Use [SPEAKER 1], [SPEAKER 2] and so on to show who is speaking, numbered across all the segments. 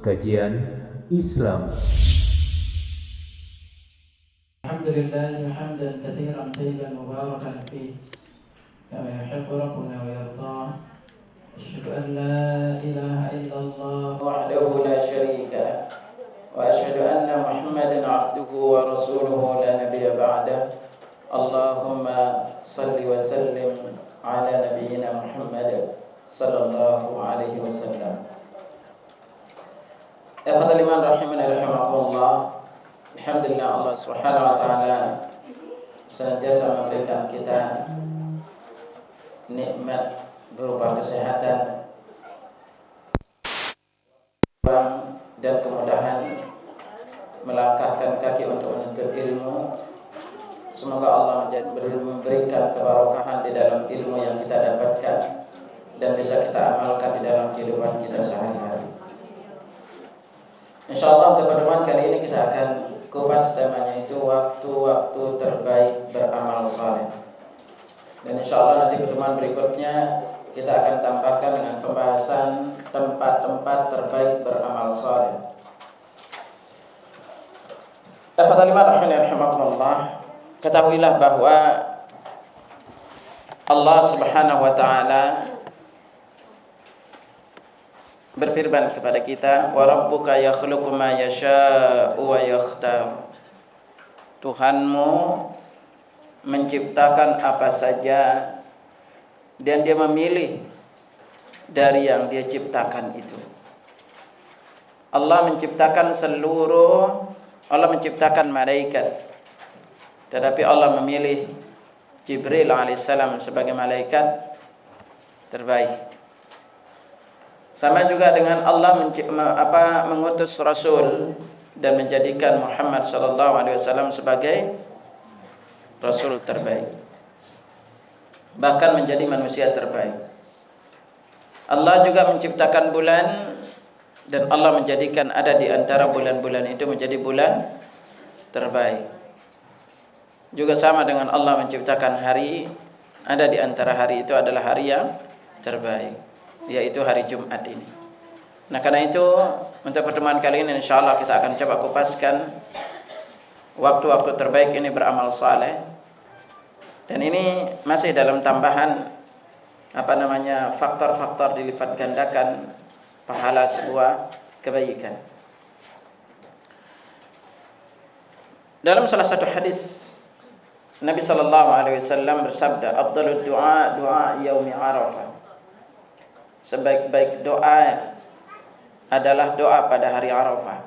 [SPEAKER 1] kajian Islam.
[SPEAKER 2] Alhamdulillah hamdan katsiran tayyiban mubarakan fihi kama yuhibbu rabbuna wa yardah. Asyhadu an la ilaha illallah wahdahu la syarika lah wa asyhadu anna Muhammadan abduhu wa rasuluhu la nabiyya ba'dah. Allahumma salli wa sallim ala nabiyyina Muhammad sallallahu alaihi wasallam. Ikhwatal iman rahimani rahimakumullah. Alhamdulillah, Allah Subhanahu wa taala senantiasa memberikan kita nikmat berupa kesehatan dan kemudahan melangkahkan kaki untuk menuntut ilmu. Semoga Allah memberikan keberkahan di dalam ilmu yang kita dapatkan dan bisa kita amalkan di dalam kehidupan kita sehari-hari. Insyaallah untuk pertemuan kali ini kita akan kupas temanya itu waktu-waktu terbaik beramal saleh. Dan insyaallah nanti pertemuan berikutnya kita akan tambahkan dengan pembahasan tempat-tempat terbaik beramal saleh. Rahimahullah, ketahuilah bahwa Allah Subhanahu wa taala berfirman kepada kita, wa rabbuka yakhluqu ma yasha'u wa yakhtar. Tuhanmu menciptakan apa saja dan dia memilih dari yang dia ciptakan itu. Allah menciptakan malaikat, tetapi Allah memilih Jibril alaihissalam sebagai malaikat terbaik. Sama juga dengan Allah mengutus Rasul dan menjadikan Muhammad sallallahu alaihi wasallam sebagai Rasul terbaik, bahkan menjadi manusia terbaik. Allah juga menciptakan bulan dan Allah menjadikan ada di antara bulan-bulan itu menjadi bulan terbaik. Juga sama dengan Allah menciptakan hari, ada di antara hari itu adalah hari yang terbaik, yaitu hari Jumat ini. Nah, karena itu untuk pertemuan kali ini insyaallah kita akan coba kupaskan waktu-waktu terbaik ini beramal saleh. Dan ini masih dalam tambahan faktor-faktor dilipat gandakan pahala sebuah kebaikan. Dalam salah satu hadis Nabi sallallahu alaihi wasallam bersabda, "Afdhalud du'a du'a yaumi Arafah." Sebaik-baik doa adalah doa pada hari Arafah.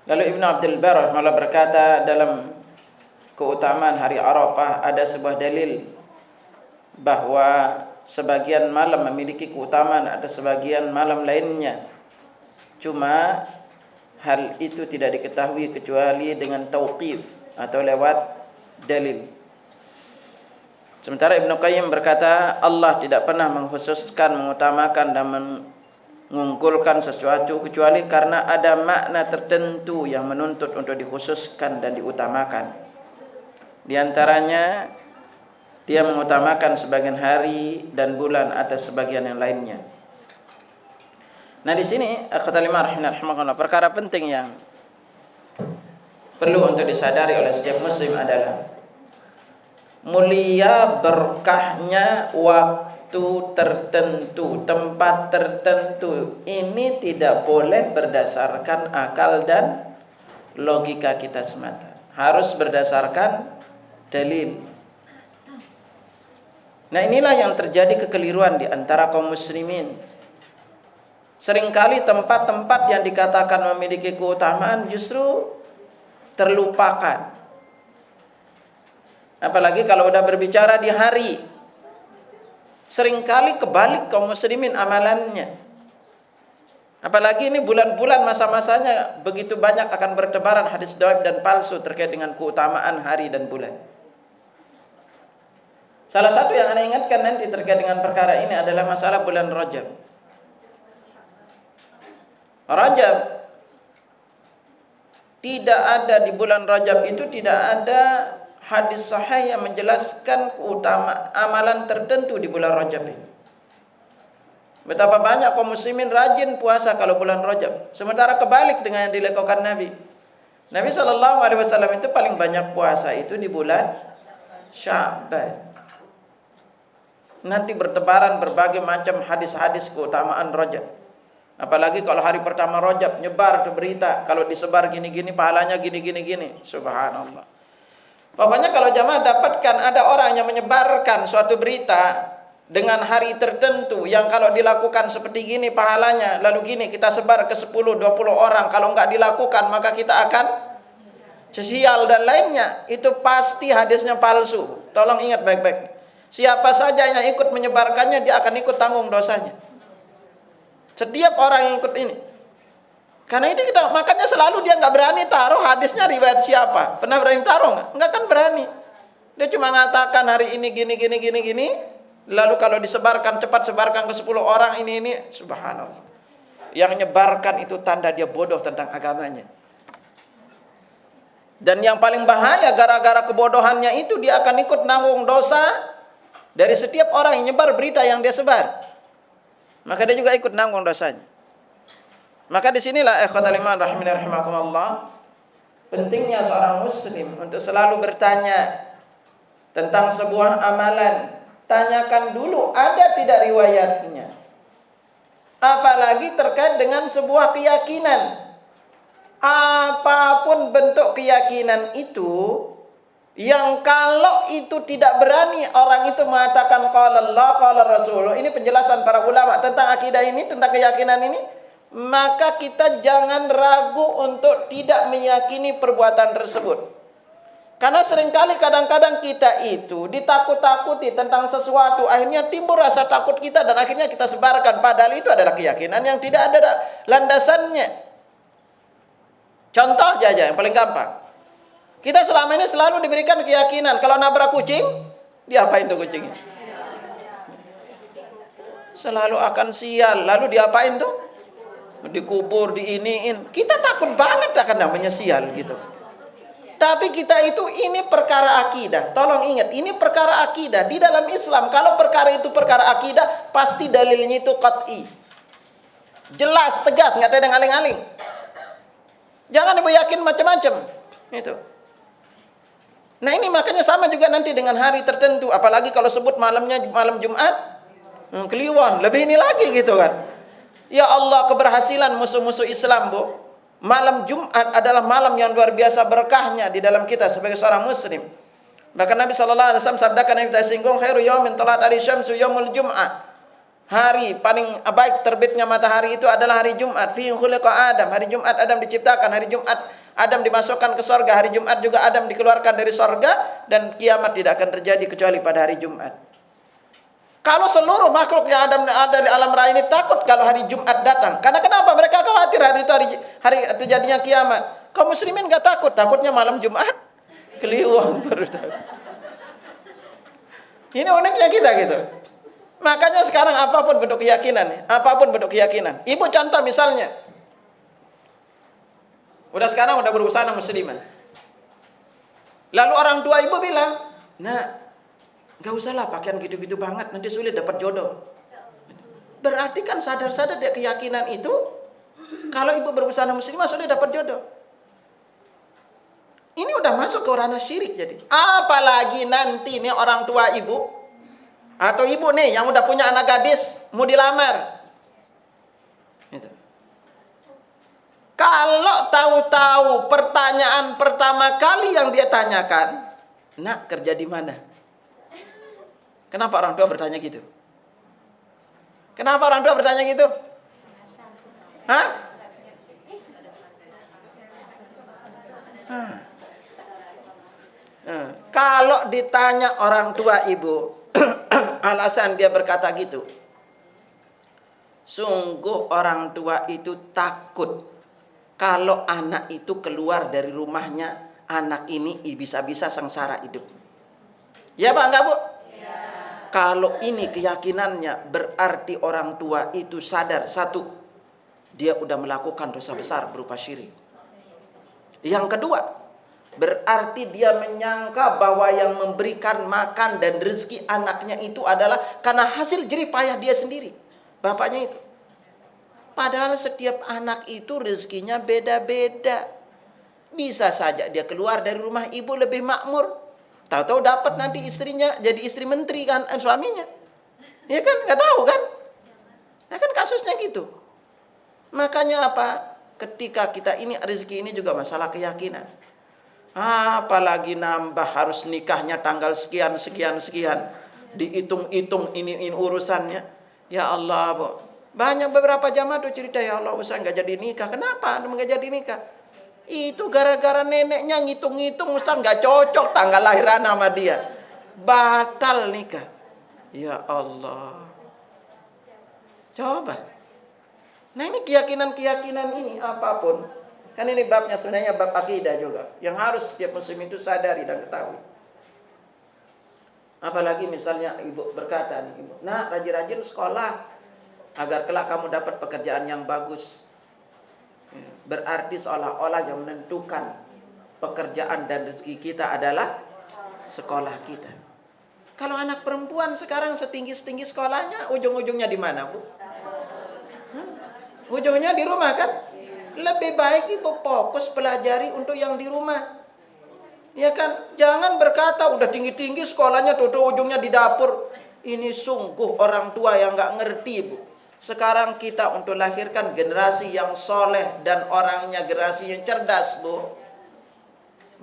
[SPEAKER 2] Lalu Ibnu Abdul Barr malah berkata dalam keutamaan hari Arafah ada sebuah dalil bahwa sebagian malam memiliki keutamaan, ada sebagian malam lainnya. Cuma hal itu tidak diketahui kecuali dengan tauqif atau lewat dalil. Sementara Ibnu Qayyim berkata Allah tidak pernah mengkhususkan, mengutamakan dan mengunggulkan sesuatu kecuali karena ada makna tertentu yang menuntut untuk dikhususkan dan diutamakan. Di antaranya dia mengutamakan sebagian hari dan bulan atas sebagian yang lainnya. Nah, di sini perkara penting yang perlu untuk disadari oleh setiap muslim adalah mulia berkahnya waktu tertentu, tempat tertentu. Ini tidak boleh berdasarkan akal dan logika kita semata. Harus berdasarkan dalil. Nah, inilah yang terjadi kekeliruan di antara kaum muslimin. Seringkali tempat-tempat yang dikatakan memiliki keutamaan justru terlupakan. Apalagi kalau udah berbicara di hari, seringkali kebalik kaum muslimin amalannya. Apalagi ini bulan-bulan masa-masanya begitu banyak akan bertebaran hadis dhaif dan palsu terkait dengan keutamaan hari dan bulan. Salah satu yang Anda ingatkan nanti terkait dengan perkara ini adalah masalah bulan Rajab. Rajab tidak ada di bulan Rajab itu, tidak ada hadis sahih yang menjelaskan keutamaan amalan tertentu di bulan Rajab ini. Betapa banyak kaum muslimin rajin puasa kalau bulan Rajab. Sementara kebalik dengan yang dilakukan Nabi. Nabi SAW itu paling banyak puasa itu di bulan Sya'ban. Nanti bertebaran berbagai macam hadis-hadis keutamaan Rajab. Apalagi kalau hari pertama Rajab nyebar ke berita, kalau disebar gini-gini pahalanya gini-gini. Subhanallah. Pokoknya kalau jamaah dapatkan ada orang yang menyebarkan suatu berita dengan hari tertentu yang kalau dilakukan seperti gini pahalanya, lalu gini kita sebar ke 10-20 orang, kalau enggak dilakukan maka kita akan sesial dan lainnya, itu pasti hadisnya palsu. Tolong ingat baik-baik. Siapa saja yang ikut menyebarkannya dia akan ikut tanggung dosanya. Setiap orang yang ikut ini. Karena ini kita makanya selalu dia enggak berani taruh hadisnya riwayat siapa. Pernah berani taruh enggak? Enggak kan berani. Dia cuma mengatakan hari ini gini. Lalu kalau disebarkan cepat sebarkan ke 10 orang ini subhanallah. Yang menyebarkan itu tanda dia bodoh tentang agamanya. Dan yang paling bahaya gara-gara kebodohannya itu dia akan ikut nanggung dosa dari setiap orang yang nyebar berita yang dia sebar. Maka dia juga ikut nanggung dosanya. Maka disinilah ikhwatal iman rahimani rahimakumullah, pentingnya seorang muslim untuk selalu bertanya tentang sebuah amalan. Tanyakan dulu ada tidak riwayatnya. Apalagi terkait dengan sebuah keyakinan. Apapun bentuk keyakinan itu, yang kalau itu tidak berani orang itu mengatakan qala Allah qala Rasul. Ini penjelasan para ulama tentang akidah ini, tentang keyakinan ini. Maka kita jangan ragu untuk tidak meyakini perbuatan tersebut. Karena seringkali kadang-kadang kita itu ditakut-takuti tentang sesuatu, akhirnya timbul rasa takut kita dan akhirnya kita sebarkan, padahal itu adalah keyakinan yang tidak ada landasannya. Contoh aja yang paling gampang. Kita selama ini selalu diberikan keyakinan kalau nabrak kucing, diapain tuh kucingnya? Selalu akan sial. Lalu diapain tuh? Dikubur, diiniin. Kita takut banget akan namanya sial gitu. Tapi kita itu ini perkara akidah. Tolong ingat, ini perkara akidah. Di dalam Islam, kalau perkara itu perkara akidah, pasti dalilnya itu qat'i. Jelas, tegas, nggak ada yang aling-aling. Jangan ibu yakin macam-macam. Itu. Nah ini makanya sama juga nanti dengan hari tertentu. Apalagi kalau sebut malamnya malam Jumat. Kliwon, lebih ini lagi gitu kan. Ya Allah, keberhasilan musuh-musuh Islam, Bu. Malam Jumat adalah malam yang luar biasa berkahnya di dalam kita sebagai seorang muslim. Bahkan Nabi SAW sabdakan yang kita singgung, khairu yaumin talat alaihi syamsu yaumul Jum'ah. Hari paling baik terbitnya matahari itu adalah hari Jumat. Fihi khuliqa Adam. Hari Jumat Adam diciptakan. Hari Jumat Adam dimasukkan ke sorga. Hari Jumat juga Adam dikeluarkan dari sorga. Dan kiamat tidak akan terjadi kecuali pada hari Jumat. Kalau seluruh makhluk yang ada di alam raya ini takut kalau hari Jumat datang. Karena kenapa? Mereka khawatir hari itu hari terjadinya kiamat. Kaum muslimin enggak takut. Takutnya malam Jumat kliwon baru datang. Ini uniknya kita gitu. Makanya sekarang apapun bentuk keyakinan. Ibu contoh misalnya. Sekarang udah berbusana muslimah. Lalu orang tua ibu bilang, "Nah, gak usahlah pakaian gitu-gitu banget, nanti sulit dapat jodoh." Berarti kan sadar-sadar dia keyakinan itu, kalau ibu berbusana muslimah sulit dapat jodoh. Ini udah masuk ke ranah syirik jadi. Apalagi nanti nih orang tua ibu, atau ibu nih yang udah punya anak gadis, mau dilamar. Gitu. Kalau tahu-tahu pertanyaan pertama kali yang dia tanyakan, "Nak, kerja di mana?" Kenapa orang tua bertanya gitu? Kenapa orang tua bertanya gitu? Hah? Kalau ditanya orang tua ibu, alasan dia berkata gitu, sungguh orang tua itu takut kalau anak itu keluar dari rumahnya, anak ini bisa-bisa sengsara hidup. Ya Pak, enggak Bu? Kalau ini keyakinannya, berarti orang tua itu sadar, satu, dia udah melakukan dosa besar berupa syirik. Yang kedua, berarti dia menyangka bahwa yang memberikan makan dan rezeki anaknya itu adalah karena hasil jerih payah dia sendiri. bapaknya itu. Padahal setiap anak itu rezekinya beda-beda. Bisa saja dia keluar dari rumah ibu lebih makmur. Tahu-tahu dapat nanti istrinya jadi istri menteri kan, suaminya. Ya kan, nggak tahu kan? Ya kan kasusnya gitu. Makanya apa? Ketika kita ini rezeki ini juga masalah keyakinan. Apalagi nambah harus nikahnya tanggal sekian sekian sekian. Dihitung-hitung ini urusannya. Ya Allah, Bu. Banyak beberapa jamaah tuh cerita, ya Allah Ustaz nggak jadi nikah. Kenapa nggak jadi nikah? Itu gara-gara neneknya ngitung-ngitung Ustaz nggak cocok tanggal lahiran sama dia. Batal nikah. Ya Allah. Coba. Nah ini keyakinan-keyakinan ini apapun. Kan ini babnya sebenarnya bab akidah juga. Yang harus setiap muslim itu sadari dan ketahui. Apalagi misalnya ibu berkata nih, ibu, nah rajin-rajin sekolah agar kelak kamu dapat pekerjaan yang bagus. Berarti seolah-olah yang menentukan pekerjaan dan rezeki kita adalah sekolah kita. Kalau anak perempuan sekarang setinggi-tinggi sekolahnya, ujung-ujungnya di mana, Bu? Ujungnya di rumah kan? Lebih baik ibu fokus pelajari untuk yang di rumah. Ya kan? Jangan berkata udah tinggi-tinggi sekolahnya tuh ujungnya di dapur. Ini sungguh orang tua yang nggak ngerti, Bu. Sekarang kita untuk lahirkan generasi yang soleh dan orangnya generasi yang cerdas, Bu.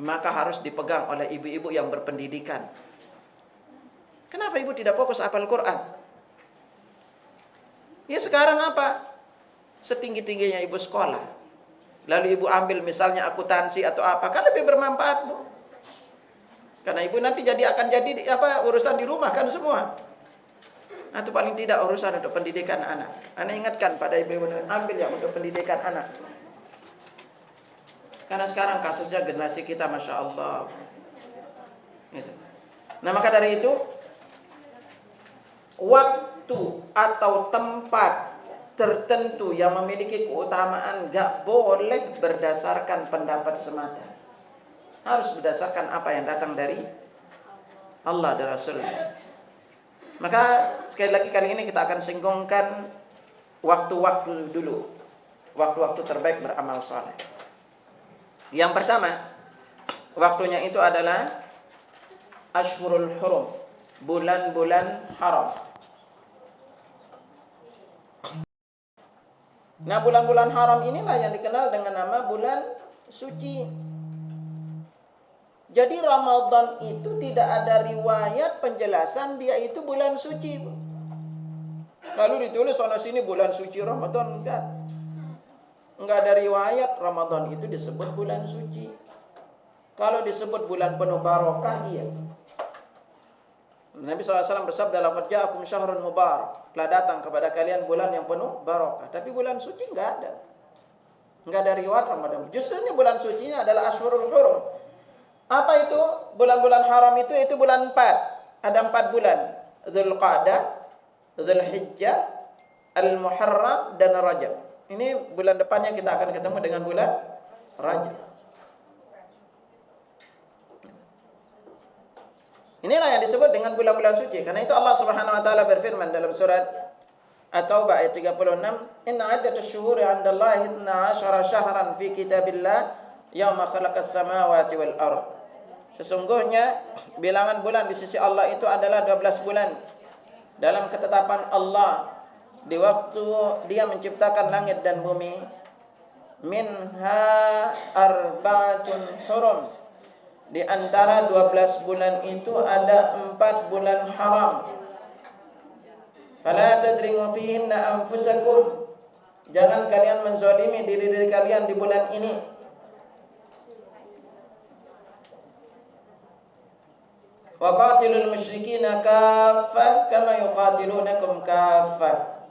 [SPEAKER 2] Maka harus dipegang oleh ibu-ibu yang berpendidikan. Kenapa ibu tidak fokus hafal Quran? Ya sekarang apa? Setinggi-tingginya ibu sekolah. Lalu ibu ambil misalnya akuntansi atau apa, kan lebih bermanfaat, Bu. Karena ibu nanti akan jadi urusan di rumah kan semua. Atau paling tidak urusan untuk pendidikan anak. Anak ingatkan pada ibu-ibu, ambil yang untuk pendidikan anak. Karena sekarang kasusnya generasi kita, Masya Allah. Gitu. Nah maka dari itu, waktu atau tempat tertentu yang memiliki keutamaan gak boleh berdasarkan pendapat semata. Harus berdasarkan apa yang datang dari Allah dan Rasulnya. Maka sekali lagi kali ini kita akan singgungkan waktu-waktu dulu. Waktu-waktu terbaik beramal saleh. Yang pertama, waktunya itu adalah Ashhurul Hurum, bulan-bulan haram. Nah, bulan-bulan haram inilah yang dikenal dengan nama bulan suci. Jadi Ramadan itu tidak ada riwayat penjelasan dia itu bulan suci. Lalu ditulis sana sini bulan suci Ramadan, enggak. Enggak ada riwayat Ramadan itu disebut bulan suci. Kalau disebut bulan penuh barokah, iya. Nabi SAW bersabda, "Laqad ja'akum syahrun mubarak." Telah datang kepada kalian bulan yang penuh barokah. Tapi bulan suci enggak ada. Enggak ada riwayat Ramadan. Justru ini bulan sucinya adalah Ashhurul Hurum. Apa itu? Bulan-bulan haram itu bulan 4. Ada 4 bulan. Dzulqa'dah, Dzulhijjah, Al-Muharram dan Rajab. Ini bulan depannya kita akan ketemu dengan bulan Rajab. Inilah yang disebut dengan bulan-bulan suci. Karena itu Allah Subhanahu wa taala berfirman dalam surat At-Taubah ayat 36, "Inna 'iddatash syuhuri 'indallahi 12 syahran fi kitabillah yauma khalaqas samawati wal ardh." Sesungguhnya bilangan bulan di sisi Allah itu adalah 12 bulan dalam ketetapan Allah di waktu Dia menciptakan langit dan bumi. Minha arba'atun hurum. Di antara 12 bulan itu ada 4 bulan haram. Fala tadrimu fihinna anfusakum. Jangan kalian menzalimi diri kalian di bulan ini. Wa qatilul musyrikina kaffah kama yuqatilunakum kaffah.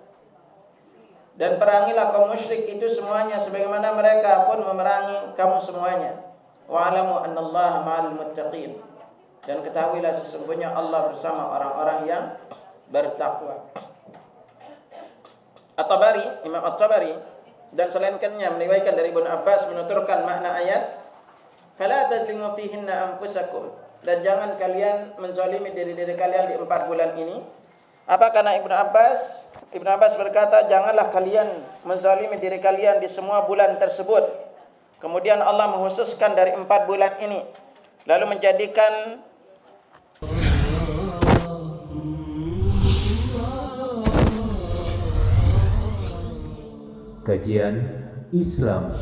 [SPEAKER 2] Dan perangilah kaum musyrik itu semuanya sebagaimana mereka pun memerangi kamu semuanya. Wa'lamu annallaha ma'al muttaqin. Dan ketahuilah sesungguhnya Allah bersama orang-orang yang bertakwa. At-Tabari, Imam At-Tabari dan selainnya meriwayatkan dari Ibnu Abbas menuturkan makna ayat, "Fala tadlimu fihinna anfusakum." Dan jangan kalian menzalimi diri kalian di 4 bulan ini. Apa kata Ibnu Abbas? Ibnu Abbas berkata, janganlah kalian menzalimi diri kalian di semua bulan tersebut. Kemudian Allah menghususkan dari 4 bulan ini, lalu menjadikan
[SPEAKER 1] Kajian Islam.